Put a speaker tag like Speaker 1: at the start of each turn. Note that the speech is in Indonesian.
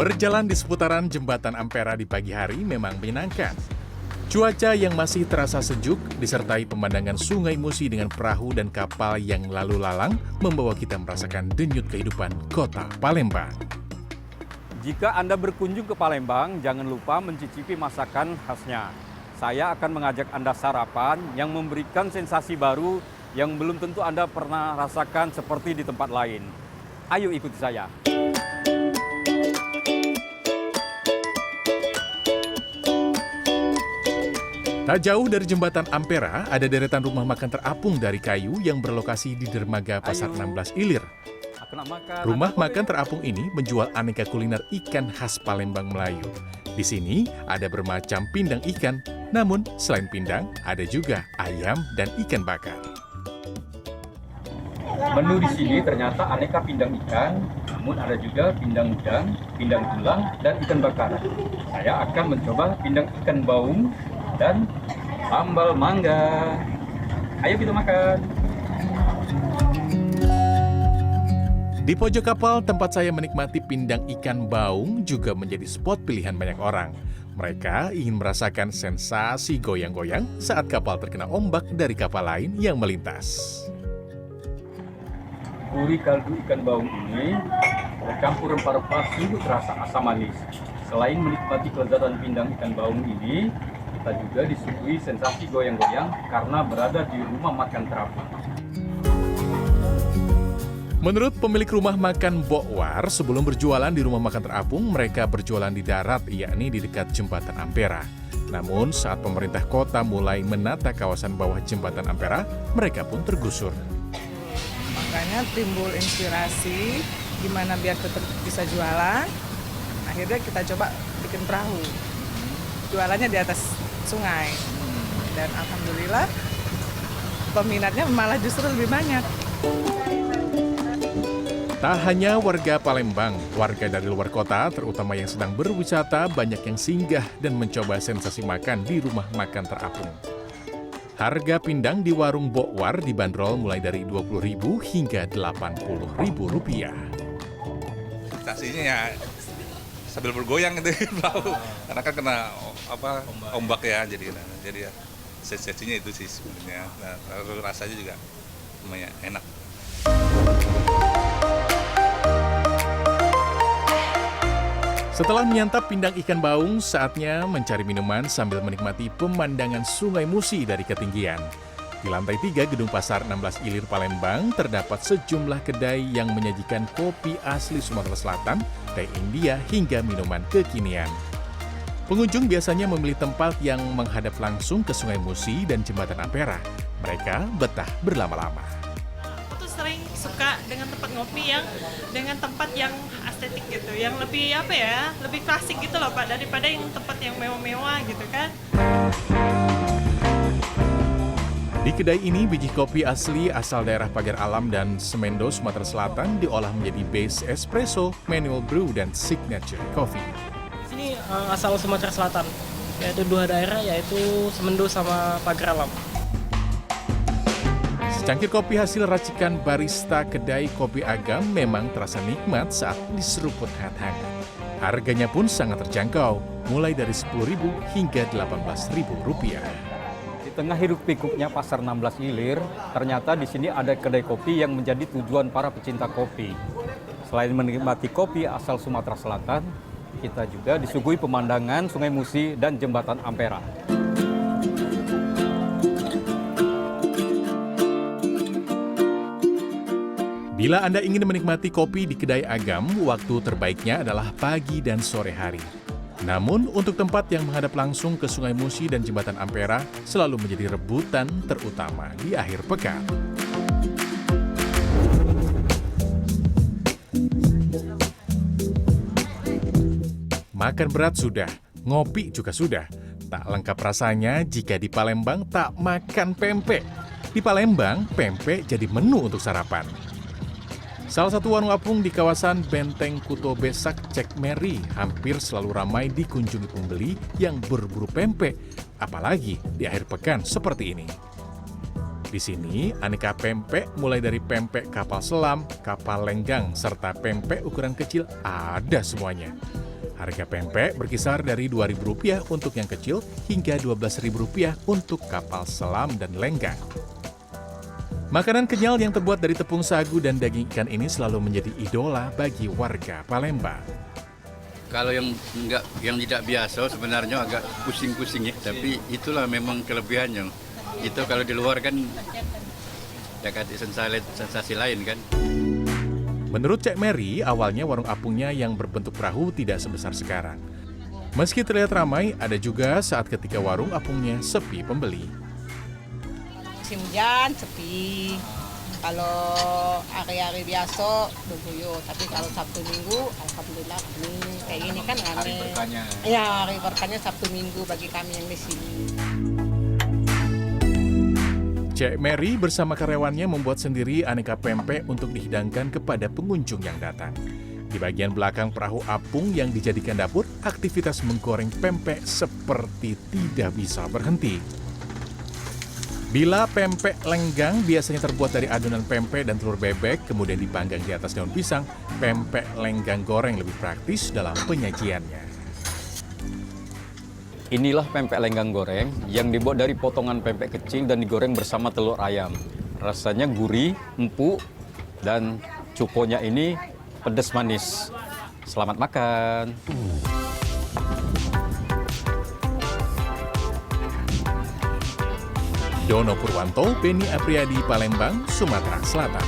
Speaker 1: Berjalan di seputaran Jembatan Ampera di pagi hari memang menyenangkan. Cuaca yang masih terasa sejuk disertai pemandangan Sungai Musi dengan perahu dan kapal yang lalu lalang membawa kita merasakan denyut kehidupan kota Palembang.
Speaker 2: Jika Anda berkunjung ke Palembang, jangan lupa mencicipi masakan khasnya. Saya akan mengajak Anda sarapan yang memberikan sensasi baru yang belum tentu Anda pernah rasakan seperti di tempat lain. Ayo ikuti saya.
Speaker 1: Tak jauh dari Jembatan Ampera, ada deretan rumah makan terapung dari kayu yang berlokasi di dermaga Pasar 16 Ilir. Rumah makan terapung ini menjual aneka kuliner ikan khas Palembang Melayu. Di sini ada bermacam pindang ikan, namun selain pindang, ada juga ayam dan ikan bakar.
Speaker 2: Menu di sini ternyata aneka pindang ikan, namun ada juga pindang udang, pindang tulang, dan ikan bakar. Saya akan mencoba pindang ikan baung dan sambal mangga. Ayo kita makan.
Speaker 1: Di pojok kapal tempat saya menikmati pindang ikan baung juga menjadi spot pilihan banyak orang. Mereka ingin merasakan sensasi goyang-goyang saat kapal terkena ombak dari kapal lain yang melintas.
Speaker 2: Gurih kaldu ikan baung ini bercampur rempah-rempah sungguh terasa asam manis. Selain menikmati kelezatan pindang ikan baung ini, kita juga disuguhi sensasi goyang-goyang karena berada di rumah makan terapung.
Speaker 1: Menurut pemilik rumah makan Bokwar, sebelum berjualan di rumah makan terapung, mereka berjualan di darat, yakni di dekat Jembatan Ampera. Namun saat pemerintah kota mulai menata kawasan bawah Jembatan Ampera, mereka pun tergusur.
Speaker 3: Makanya timbul inspirasi gimana biar tetap bisa jualan. Akhirnya kita coba bikin perahu. Jualannya di atas sungai. Dan alhamdulillah peminatnya malah justru lebih banyak.
Speaker 1: Tak hanya warga Palembang, warga dari luar kota, terutama yang sedang berwisata, banyak yang singgah dan mencoba sensasi makan di rumah makan terapung. Harga pindang di warung Bokwar dibanderol mulai dari Rp20.000 hingga Rp80.000.
Speaker 4: Sensasinya ya sambil bergoyang gitu perahu, karena kan kena ombak ya, jadi ya sensasinya itu sih sebenarnya. Nah, rasanya juga lumayan enak.
Speaker 1: Setelah menyantap pindang ikan baung, saatnya mencari minuman sambil menikmati pemandangan Sungai Musi dari ketinggian. Di lantai 3 Gedung Pasar 16 Ilir Palembang terdapat sejumlah kedai yang menyajikan kopi asli Sumatera Selatan, teh India, hingga minuman kekinian. Pengunjung biasanya memilih tempat yang menghadap langsung ke Sungai Musi dan Jembatan Ampera. Mereka betah berlama-lama.
Speaker 5: Sering suka dengan tempat ngopi yang dengan tempat yang estetik gitu, yang lebih lebih klasik gitu loh Pak, daripada yang tempat yang mewah-mewah gitu kan.
Speaker 1: Di kedai ini biji kopi asli asal daerah Pagar Alam dan Semendo, Sumatera Selatan diolah menjadi base espresso, manual brew, dan signature coffee.
Speaker 6: Ini asal Sumatera Selatan, yaitu dua daerah yaitu Semendo sama Pagar Alam.
Speaker 1: Secangkir kopi hasil racikan barista kedai Kopi Agam memang terasa nikmat saat diseruput hangat-hangat. Harganya pun sangat terjangkau, mulai dari Rp10.000 hingga Rp18.000.
Speaker 2: Di tengah hiruk pikuknya Pasar 16 Ilir, ternyata di sini ada kedai kopi yang menjadi tujuan para pecinta kopi. Selain menikmati kopi asal Sumatera Selatan, kita juga disuguhi pemandangan Sungai Musi dan Jembatan Ampera.
Speaker 1: Bila Anda ingin menikmati kopi di kedai Agam, waktu terbaiknya adalah pagi dan sore hari. Namun, untuk tempat yang menghadap langsung ke Sungai Musi dan Jembatan Ampera selalu menjadi rebutan terutama di akhir pekan. Makan berat sudah, ngopi juga sudah. Tak lengkap rasanya jika di Palembang tak makan pempek. Di Palembang, pempek jadi menu untuk sarapan. Salah satu warung apung di kawasan Benteng Kuto Besak, Cek Mary, hampir selalu ramai dikunjungi pembeli yang berburu pempek, apalagi di akhir pekan seperti ini. Di sini, aneka pempek mulai dari pempek kapal selam, kapal lenggang, serta pempek ukuran kecil ada semuanya. Harga pempek berkisar dari Rp2.000 untuk yang kecil hingga Rp12.000 untuk kapal selam dan lenggang. Makanan kenyal yang terbuat dari tepung sagu dan daging ikan ini selalu menjadi idola bagi warga Palembang.
Speaker 7: Kalau yang tidak biasa sebenarnya agak pusing-pusing ya, tapi itulah memang kelebihannya. Itu kalau di luar kan ya kasih sensasi lain kan.
Speaker 1: Menurut Cek Mary, awalnya warung apungnya yang berbentuk perahu tidak sebesar sekarang. Meski terlihat ramai, ada juga saat ketika warung apungnya sepi pembeli.
Speaker 8: Musim hujan sepi. Kalau hari-hari biasa berguyur, tapi kalau Sabtu Minggu, alhamdulillah ini kayak gini kan rame. Hari berkahnya. Iya, hari berkahnya Sabtu Minggu bagi kami yang di sini.
Speaker 1: Cek Mary bersama karyawannya membuat sendiri aneka pempek untuk dihidangkan kepada pengunjung yang datang. Di bagian belakang perahu apung yang dijadikan dapur, aktivitas menggoreng pempek seperti tidak bisa berhenti. Bila pempek lenggang biasanya terbuat dari adonan pempek dan telur bebek, kemudian dipanggang di atas daun pisang, pempek lenggang goreng lebih praktis dalam penyajiannya.
Speaker 2: Inilah pempek lenggang goreng yang dibuat dari potongan pempek kecil dan digoreng bersama telur ayam. Rasanya gurih, empuk, dan cukonya ini pedas manis. Selamat makan.
Speaker 1: Dono Purwanto, Beni Apriyadi, Palembang, Sumatera Selatan.